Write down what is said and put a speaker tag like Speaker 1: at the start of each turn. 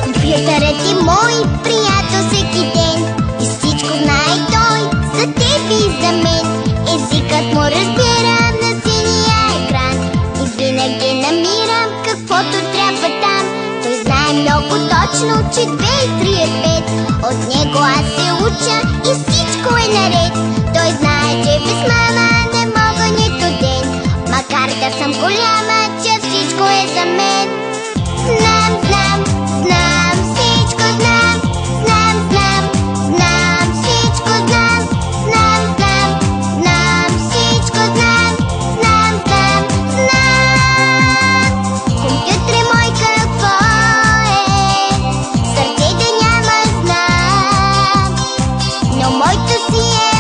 Speaker 1: Компютърът е мой приятел всеки ден и всичко знае той за теб и за мен. Езикът му разбира на синия екран и винаги намирам каквото трябва там. Той знае много точно, че 2 и 3 е 5. От него аз се уча и всичко е наред. Той знае, че без мама не мога нито ден, макар да съм голяма, че всичко е за мен. Знам, знам, знам, всичко знам. Знам, знам, знам, всичко знам. Знам, знам, знам, всичко знам. Знам, знам, знам. Компютър мой какво е? Сърце да няма знам, но моето си е